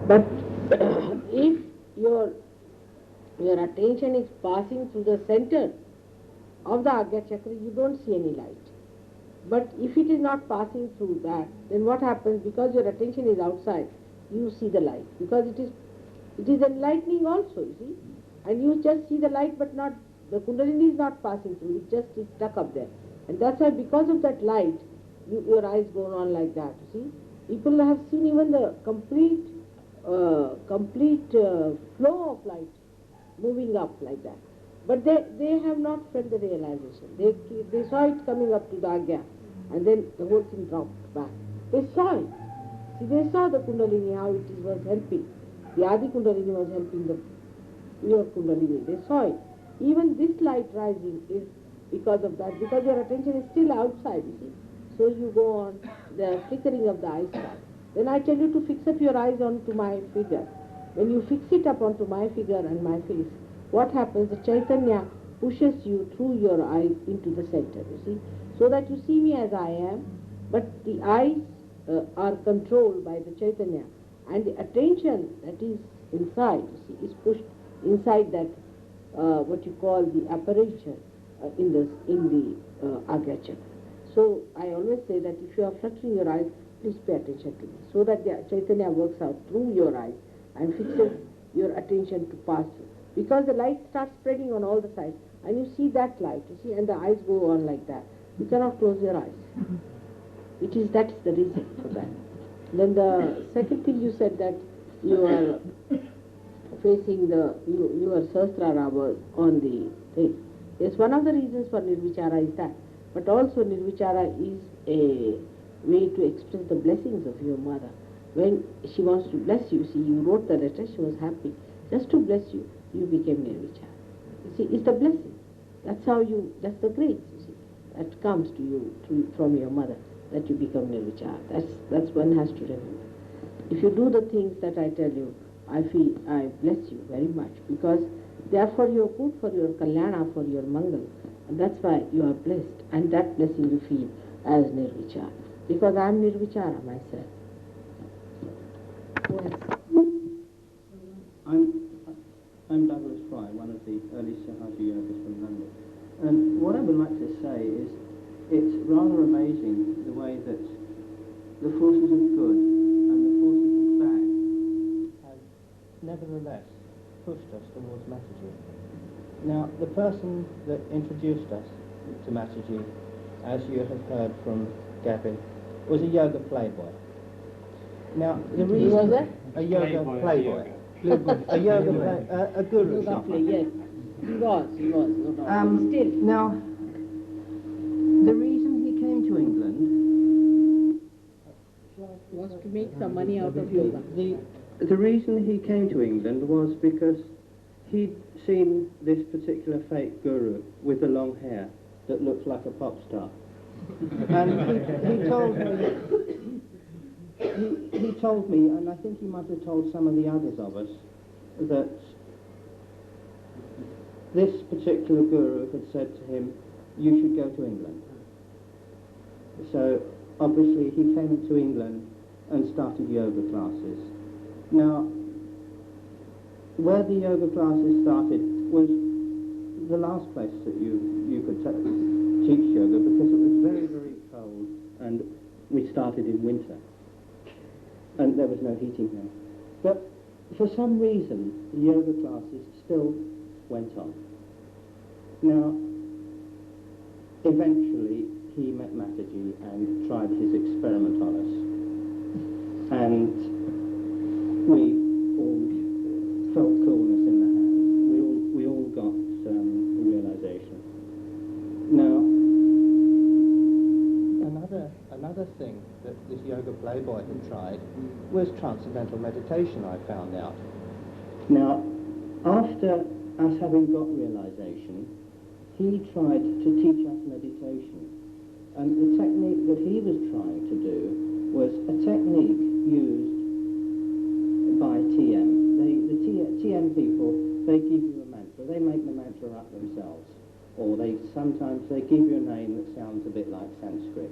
But if your your attention is passing through the center of the Agya Chakra, you don't see any light. But if it is not passing through that, then what happens? Because your attention is outside, you see the light. Because it is enlightening also, you see. And you just see the light, but not, the Kundalini is not passing through, it just is stuck up there. And that's why because of that light, your eyes go on like that, you see. People have seen even the complete flow of light moving up like that. But they have not felt the realization. They saw it coming up to the Agya, and then the whole thing dropped back. They saw it. See, they saw the Kundalini, how it was helping. The Adi Kundalini was helping the pure Kundalini. They saw it. Even this light rising is because of that, because your attention is still outside, you see. So you go on the flickering of the eyes. Then I tell you to fix up your eyes onto my figure. When you fix it up onto my figure and my face, what happens? The Chaitanya pushes you through your eyes into the center, you see, so that you see me as I am, but the eyes are controlled by the Chaitanya, and the attention that is inside, you see, is pushed inside that what you call the apparature in the Agya Chakra. So I always say that if you are fluttering your eyes, please pay attention to me, so that the Chaitanya works out through your eyes and fixes your attention to pass through. Because the light starts spreading on all the sides, and you see that light, you see, and the eyes go on like that. You cannot close your eyes. That is the reason for that. Then the second thing you said, that you are facing your Sahasrara was on the thing. Yes, one of the reasons for Nirvichara is that. But also Nirvichara is a way to express the blessings of your mother. When she wants to bless you, see, you wrote the letter, she was happy. Just to bless you, you became Nirvichara. You see, it's the blessing. That's that's the grace, you see, that comes to you from your mother, that you become Nirvichara. That's one has to remember. If you do the things that I tell you, I feel I bless you very much, because they are for your good, for your kalyana, for your mangal. And that's why you are blessed. And that blessing you feel as Nirvichara. Because I am Nirvichara myself. Yes. I'm Douglas Fry, one of the early Sahaja yogas from London. And what I would like to say is, it's rather amazing the way that the forces of good and the forces of bad have nevertheless pushed us towards Mataji. Now, the person that introduced us to Mataji, as you have heard from Gavin, was a yoga playboy. Now, the reason... Was it? A yoga playboy. A yoga a guru. Yes, he was. Still. Now, the reason he came to England was to make some money out of yoga. The reason he came to England was because he'd seen this particular fake guru with the long hair that looked like a pop star. And he told me, he told me, and I think he might have told some of the others of us, that this particular guru had said to him, you should go to England. So obviously he came into England and started yoga classes. Now, where the yoga classes started was the last place that you could teach yoga, because it was very, very cold, and we started in winter, and there was no heating then. But for some reason, the yoga classes still went on. Now, eventually, he met Mataji and tried his experiment on us, and we all felt coolness in the hand. We all got realization. Now, another thing that this yoga playboy had tried was transcendental meditation, I found out. Now, after us having got realization, he tried to teach us meditation. And the technique that he was trying to do was a technique used by TM. The TM people, they give you a mantra. They make the mantra up themselves. Or sometimes they give you a name that sounds a bit like Sanskrit.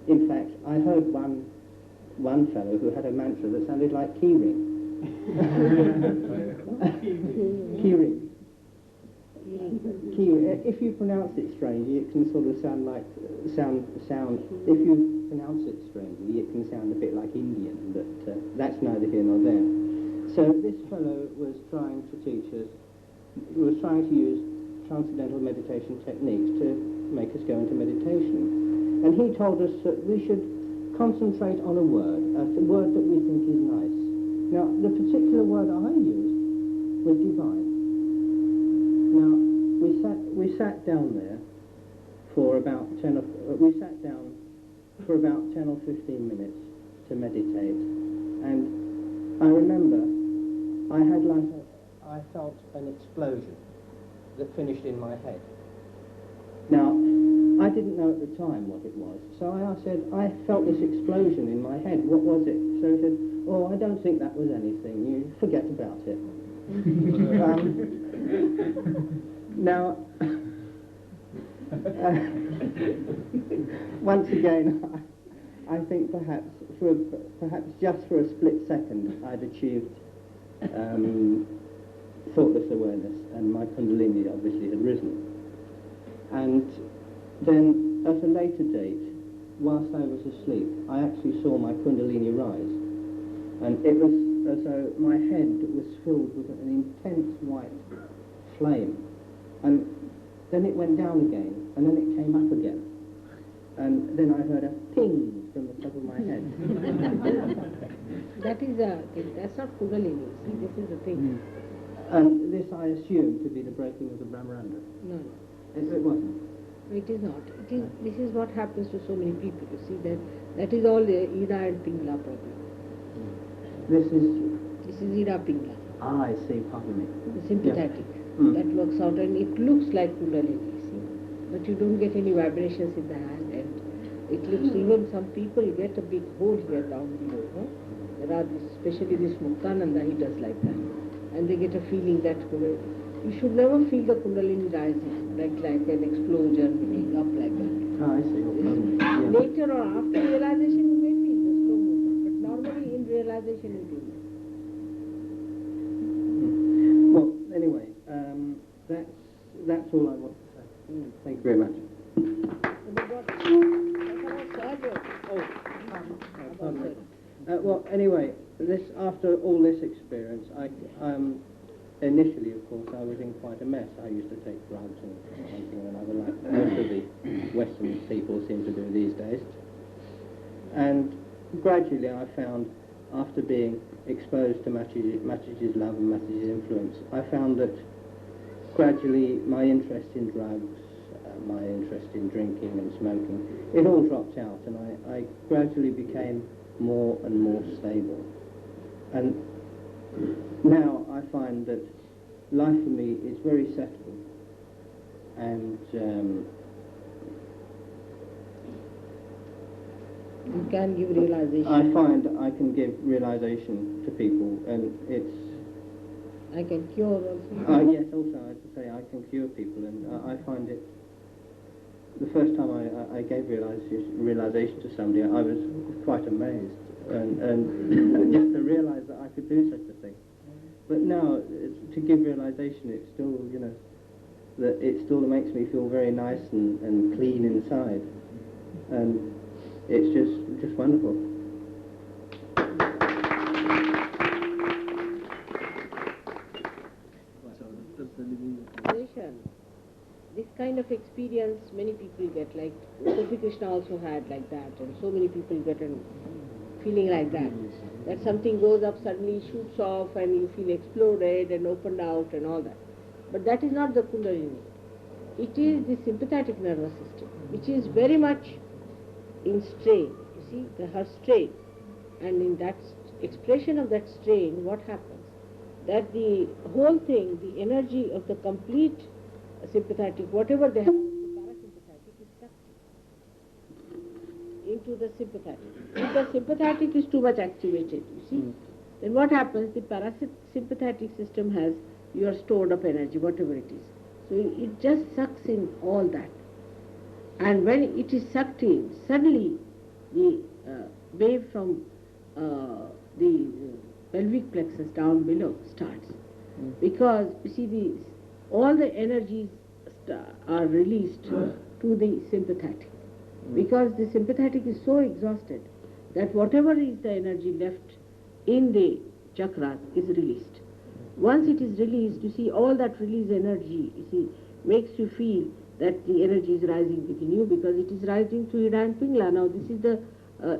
In fact, I heard one fellow who had a mantra that sounded like keyring. Keyring. If you pronounce it strangely, it can sort of sound like sound. If you pronounce it strangely, it can sound a bit like Indian, but that's neither here nor there. So this fellow was trying to teach us. Was trying to use transcendental meditation techniques to make us go into meditation, and he told us that we should concentrate on a word that we think is nice. Now, the particular word I used was divine. Now, we sat down there for about 10 or 15 minutes to meditate, and I remember I felt an explosion that finished in my head. Now, I didn't know at the time what it was, so I said, I felt this explosion in my head. What was it? So he said, oh, I don't think that was anything. You forget about it. Now, once again, I think perhaps just for a split second, I'd achieved thoughtless awareness, and my Kundalini obviously had risen. And then, at a later date, whilst I was asleep, I actually saw my Kundalini rise, and it was as though my head was filled with an intense white flame, and then it went down again, and then it came up again, and then I heard a ping from the top of my head. That is a thing. That's not Kundalini. See, this is the thing. And this I assume to be the breaking of the Brahmarandha. No. It wasn't. It is not. This is what happens to so many people. You see, that is all the Ida and Pingla problem. This is Ida Pingla. Ah, I see, pardon me. The sympathetic. Yeah. That works out, and it looks like Kundalini, see. But you don't get any vibrations in the hand, and it looks, even some people get a big hole here down below. No? There are especially this Muktananda, he does like that. And they get a feeling that you should never feel the Kundalini rising, like an explosion, going up like that. Ah, I see. Yeah. Later or after realization, you may feel the slow movement, but normally in realization you do not. Well, anyway, that's all I want to say. Thank you very much. Pardon me. Well, anyway, after all this experience, initially, of course, I was in quite a mess. I used to take drugs and one thing or another, like most of the Western people seem to do these days. And gradually I found, after being exposed to Mataji's love and Mataji's influence, I found that gradually my interest in drugs, my interest in drinking and smoking, it all dropped out, and I gradually became more and more stable. And now I find that life for me is very settled, and you can give realization. I find I can give realization to people, and it's... I can cure also. Yes, also I have to say I can cure people, and I find it... The first time I gave realization to somebody, I was quite amazed, and just to realize that I could do such a thing. But now, to give realization, it's still, that it still makes me feel very nice and clean inside, and it's just wonderful. This kind of experience many people get, like Sophie Krishna also had like that, and so many people get a feeling like that something goes up, suddenly shoots off, and you feel exploded and opened out and all that. But that is not the Kundalini. It is the sympathetic nervous system, which is very much in strain. You see, her strain. And in that expression of that strain, what happens? That the whole thing, the energy of the complete sympathetic, whatever they have, the parasympathetic is sucked into the sympathetic. If the sympathetic is too much activated, you see, then what happens? The parasympathetic system has your stored up energy, whatever it is. So it just sucks in all that. And when it is sucked in, suddenly the wave from the pelvic plexus down below starts. Because you see, all the energies are released to the sympathetic. Because the sympathetic is so exhausted that whatever is the energy left in the chakras is released. Once it is released, you see, all that released energy, you see, makes you feel that the energy is rising within you, because it is rising through Ida and Pingala. Now this is the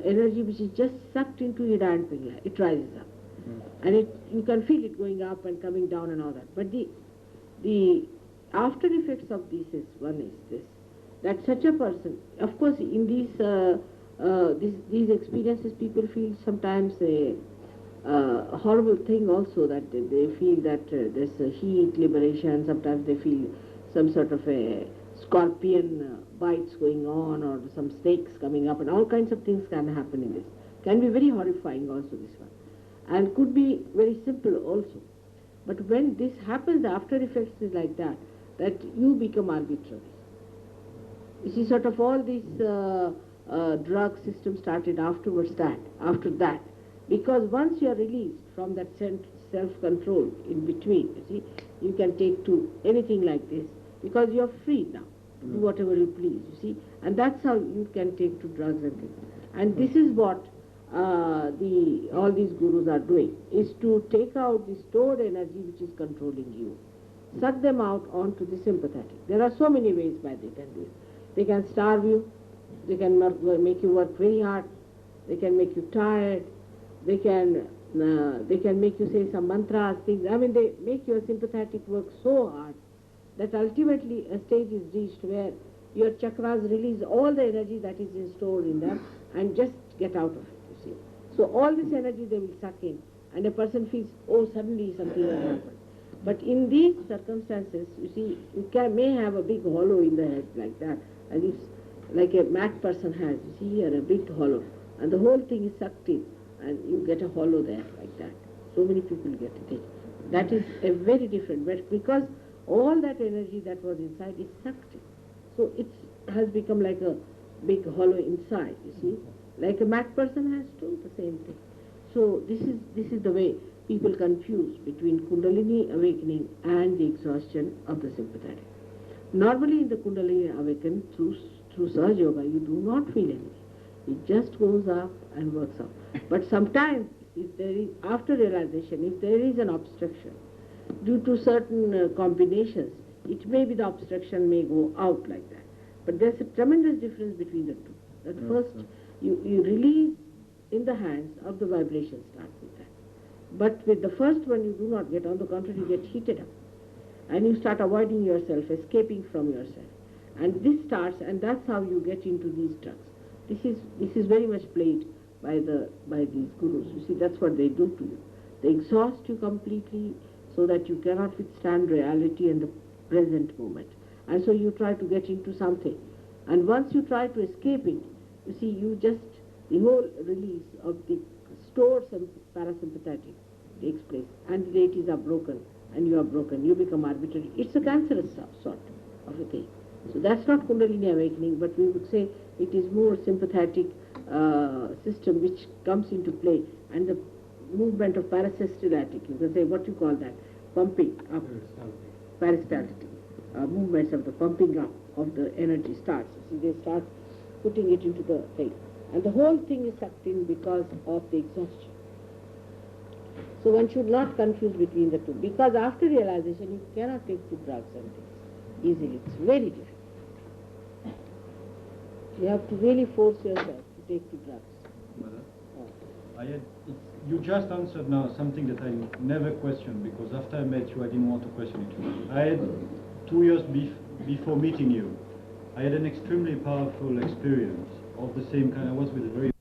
energy which is just sucked into Ida and Pingala. It rises up. And you can feel it going up and coming down and all that. But the after effects of this is, one is this, that such a person, of course, in these experiences, people feel sometimes a horrible thing also, that they feel that there's a heat, liberation, sometimes they feel some sort of a scorpion bites going on, or some snakes coming up, and all kinds of things can happen in this. Can be very horrifying also, this one. And could be very simple also. But when this happens, the after effects is like that, that you become arbitrary. You see, sort of all these drug system started after that. Because once you are released from that self-control in between, you see, you can take to anything like this, because you are free now to do whatever you please, you see. And that's how you can take to drugs and things. And this is what all these gurus are doing, is to take out the stored energy which is controlling you, suck them out onto the sympathetic. There are so many ways by they can do it. They can starve you, they can make you work very hard, they can make you tired, they can make you say some mantras, things. I mean, they make your sympathetic work so hard that ultimately a stage is reached where your chakras release all the energy that is stored in them and just get out of it, you see. So all this energy they will suck in, and a person feels, oh, suddenly something has happened. But in these circumstances, you see, you may have a big hollow in the head like that, and it's like a mad person has, you see here, a big hollow, and the whole thing is sucked in, and you get a hollow there like that. So many people get it. That is a very different, but because all that energy that was inside is sucked in. So it has become like a big hollow inside, you see. Like a mad person has too, the same thing. So this is the way people confuse between Kundalini awakening and the exhaustion of the sympathetic. Normally in the Kundalini awakening through Sahaja Yoga, you do not feel anything. It just goes up and works out. But sometimes, if there is, after realization, if there is an obstruction, due to certain combinations, it may be the obstruction may go out like that. But there's a tremendous difference between the two. That first, you release in the hands of the vibration starts with that. But with the first one, you do not get, on the contrary, you get heated up. And you start avoiding yourself, escaping from yourself. And this starts, and that's how you get into these drugs. This is very much played by these gurus. You see, that's what they do to you. They exhaust you completely so that you cannot withstand reality and the present moment. And so you try to get into something. And once you try to escape it, you see, the whole release of the stored parasympathetic takes place, and the deities are broken, and you are broken. You become arbitrary. It's a cancerous sort of a thing. So that's not Kundalini awakening, but we would say it is more sympathetic system which comes into play, and the movement of parasystolatic, you can say, what you call that, pumping up, peristaltic movements of the pumping up of the energy starts. You see, they start putting it into the thing, and the whole thing is sucked in because of the exhaustion. So one should not confuse between the two, because after realization you cannot take to drugs and things easily. It's very difficult. You have to really force yourself to take to drugs. Mother, you just answered now something that I never questioned, because after I met you I didn't want to question it. I had 2 years before meeting you, I had an extremely powerful experience of the same kind. I was with a very